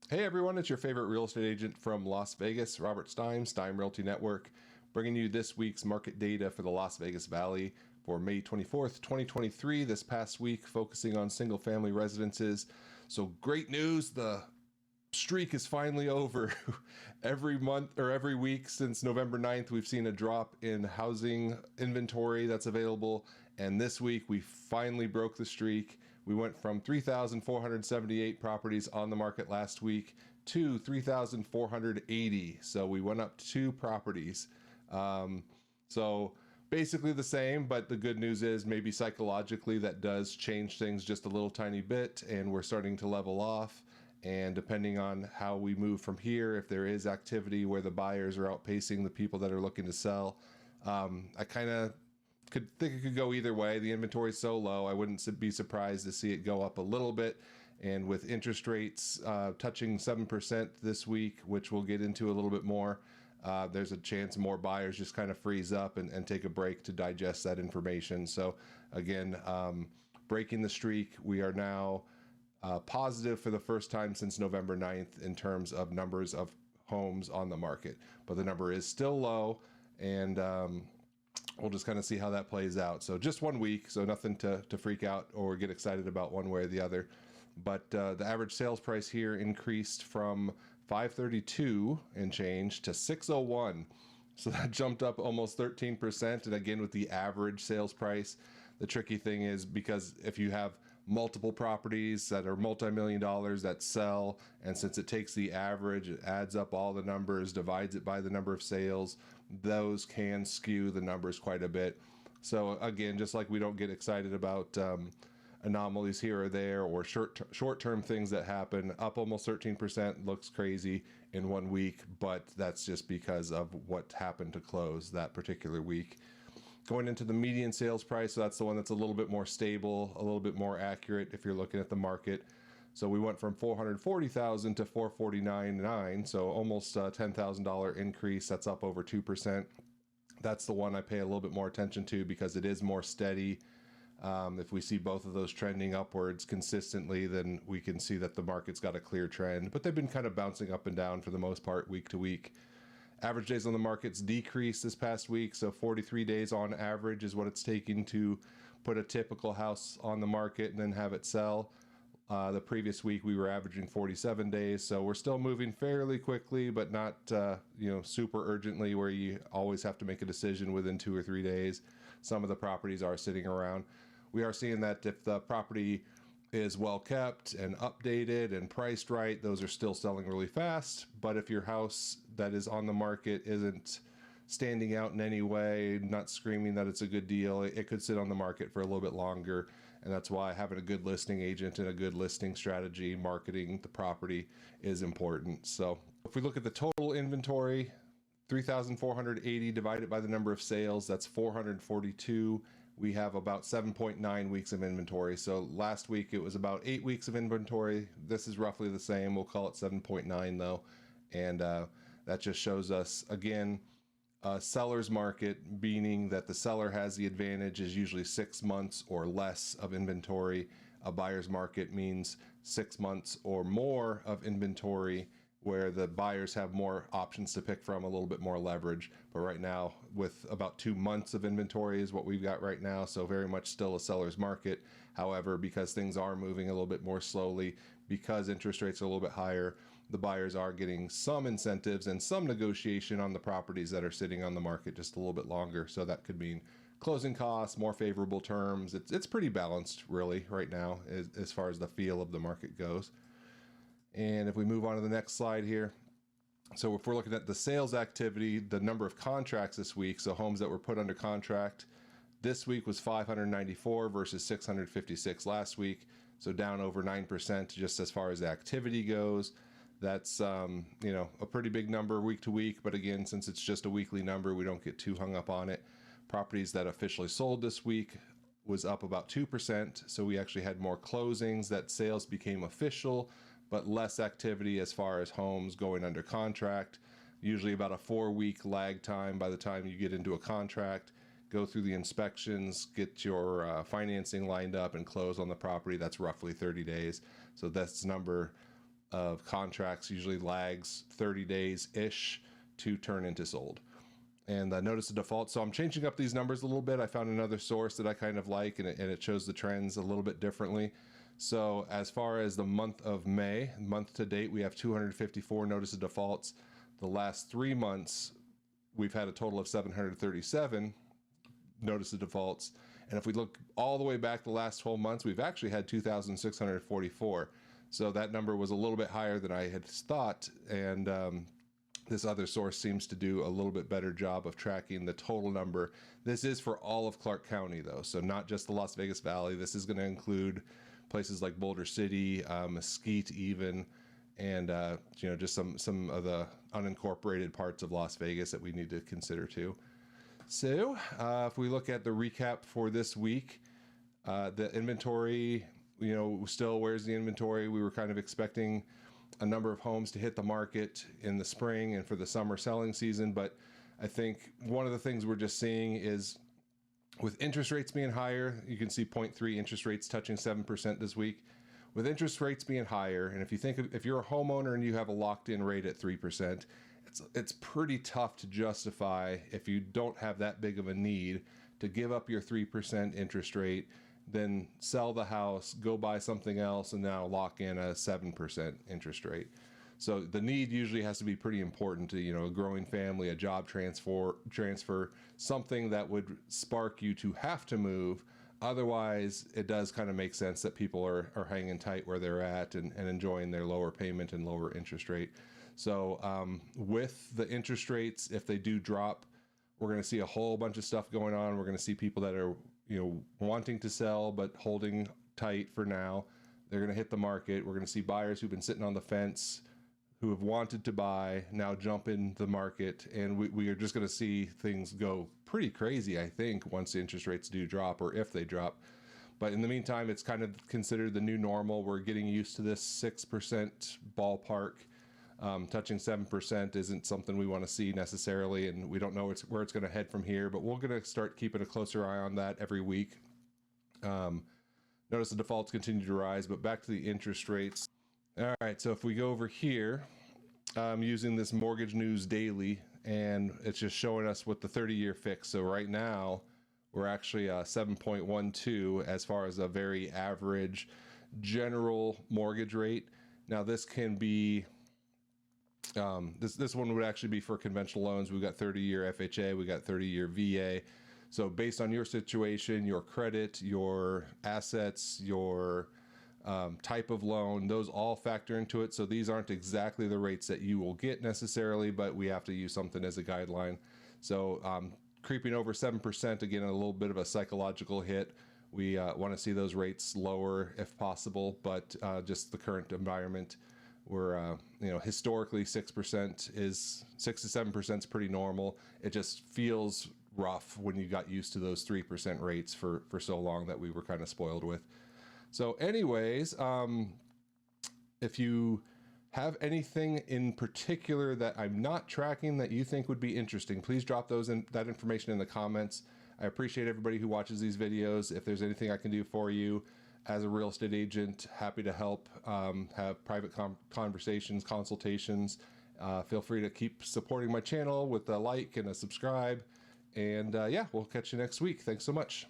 Hey everyone, it's your favorite real estate agent from Las Vegas, Robert Steim, Steim Realty Network, bringing you this week's market data for the Las Vegas Valley for May 24th, 2023, this past week, focusing on single family residences. So great news, the streak is finally over. Every month or every week since November 9th, we've seen a drop in housing inventory that's available. And this week we finally broke the streak. We went from 3,478 properties on the market last week to 3,480. So we went up 2 properties. So basically the same, but the good news is maybe psychologically that does change things just a little tiny bit, and we're starting to level off. And depending on how we move from here, if there is activity where the buyers are outpacing the people that are looking to sell, I kind of could think it could go either way. The inventory is so low, I wouldn't be surprised to see it go up a little bit. And with interest rates touching 7% this week, which we'll get into a little bit more, there's a chance more buyers just kind of freeze up and take a break to digest that information. So again, breaking the streak, we are now positive for the first time since November 9th in terms of numbers of homes on the market. But the number is still low, and we'll just kind of see how that plays out. So just 1 week, so nothing to freak out or get excited about one way or the other. But the average sales price here increased from 532 and change to 601. So that jumped up almost 13%. And again, with the average sales price, the tricky thing is because if you have multiple properties that are multi-million dollars that sell, and since it takes the average, it adds up all the numbers, divides it by the number of sales, those can skew the numbers quite a bit. So again, just like we don't get excited about anomalies here or there or short-term things that happen, up almost 13% looks crazy in 1 week, but that's just because of what happened to close that particular week. Going into the median sales price, so that's the one that's a little bit more stable, a little bit more accurate if you're looking at the market. So we went from 440,000 to 449.9, so almost a $10,000 increase. That's up over 2%. That's the one I pay a little bit more attention to because it is more steady. If we see both of those trending upwards consistently, then we can see that the market's got a clear trend. But they've been kind of bouncing up and down for the most part, week to week. Average days on the market's decreased this past week, so 43 days on average is what it's taking to put a typical house on the market and then have it sell. The previous week we were averaging 47 days, so we're still moving fairly quickly, but not super urgently where you always have to make a decision within 2 or 3 days. Some of the properties are sitting around. We are seeing that if the property is well kept and updated and priced right, those are still selling really fast. But if your house that is on the market isn't standing out in any way, not screaming that it's a good deal, it could sit on the market for a little bit longer. And that's why having a good listing agent and a good listing strategy, marketing the property is important. So if we look at the total inventory, 3,480 divided by the number of sales, that's 442. We have about 7.9 weeks of inventory. So last week it was about 8 weeks of inventory. This is roughly the same. We'll call it 7.9 though. And that just shows us, again, a seller's market, meaning that the seller has the advantage, is usually 6 months or less of inventory. A buyer's market means 6 months or more of inventory, where the buyers have more options to pick from, a little bit more leverage. But right now, with about 2 months of inventory is what we've got right now, so very much still a seller's market. However, because things are moving a little bit more slowly, because interest rates are a little bit higher, the buyers are getting some incentives and some negotiation on the properties that are sitting on the market just a little bit longer. So that could mean closing costs, more favorable terms. It's pretty balanced really right now as far as the feel of the market goes. And if we move on to the next slide here, so if we're looking at the sales activity, the number of contracts this week, so homes that were put under contract, this week was 594 versus 656 last week, so down over 9% just as far as the activity goes. That's a pretty big number week to week, but again, since it's just a weekly number, we don't get too hung up on it. Properties that officially sold this week was up about 2%, so we actually had more closings, that sales became official, but less activity as far as homes going under contract. Usually about a 4-week lag time by the time you get into a contract, go through the inspections, get your financing lined up and close on the property. That's roughly 30 days. So that's number of contracts usually lags 30 days-ish to turn into sold. And notice the default. So I'm changing up these numbers a little bit. I found another source that I kind of like, and it shows the trends a little bit differently. So as far as the month of May, month to date, we have 254 notice of defaults. The last 3 months, we've had a total of 737 notice of defaults. And if we look all the way back the last 12 months, we've actually had 2,644. So that number was a little bit higher than I had thought. And this other source seems to do a little bit better job of tracking the total number. This is for all of Clark County, though, so not just the Las Vegas Valley. This is going to include places like Boulder City, Mesquite even, and just some of the unincorporated parts of Las Vegas that we need to consider too. So if we look at the recap for this week, the inventory, still, where's the inventory? We were kind of expecting a number of homes to hit the market in the spring and for the summer selling season. But I think one of the things we're just seeing is with interest rates being higher, you can see 0.3 interest rates touching 7% this week. With interest rates being higher, and if you're a homeowner and you have a locked in rate at 3%, it's pretty tough to justify, if you don't have that big of a need, to give up your 3% interest rate, then sell the house, go buy something else, and now lock in a 7% interest rate. So the need usually has to be pretty important to, a growing family, a job transfer, something that would spark you to have to move. Otherwise, it does kind of make sense that people are hanging tight where they're at and enjoying their lower payment and lower interest rate. So with the interest rates, if they do drop, we're going to see a whole bunch of stuff going on. We're going to see people that are wanting to sell but holding tight for now. They're going to hit the market. We're going to see buyers who've been sitting on the fence, who have wanted to buy, now jump in the market, and we are just going to see things go pretty crazy, I think, once the interest rates do drop, or if they drop. But in the meantime, it's kind of considered the new normal. We're getting used to this 6% ballpark. Touching 7% isn't something we want to see necessarily, and we don't know where it's going to head from here, but we're going to start keeping a closer eye on that every week. Notice the defaults continue to rise, but back to the interest rates. All right, so if we go over here, I'm using this Mortgage News Daily, and it's just showing us what the 30-year fix. So right now, we're actually 7.12 as far as a very average general mortgage rate. Now this can be this one would actually be for conventional loans. We've got 30-year FHA, we got 30-year VA. So based on your situation, your credit, your assets, your type of loan, those all factor into it. So these aren't exactly the rates that you will get necessarily, but we have to use something as a guideline. So creeping over 7%, again, a little bit of a psychological hit. We want to see those rates lower if possible, but just the current environment, we're historically 6% is 6 to 7% is pretty normal. It just feels rough when you got used to those 3% rates for so long that we were kind of spoiled with. So anyways, if you have anything in particular that I'm not tracking that you think would be interesting, please drop that information in the comments. I appreciate everybody who watches these videos. If there's anything I can do for you as a real estate agent, happy to help, have private conversations, consultations. Feel free to keep supporting my channel with a like and a subscribe. And yeah, we'll catch you next week. Thanks so much.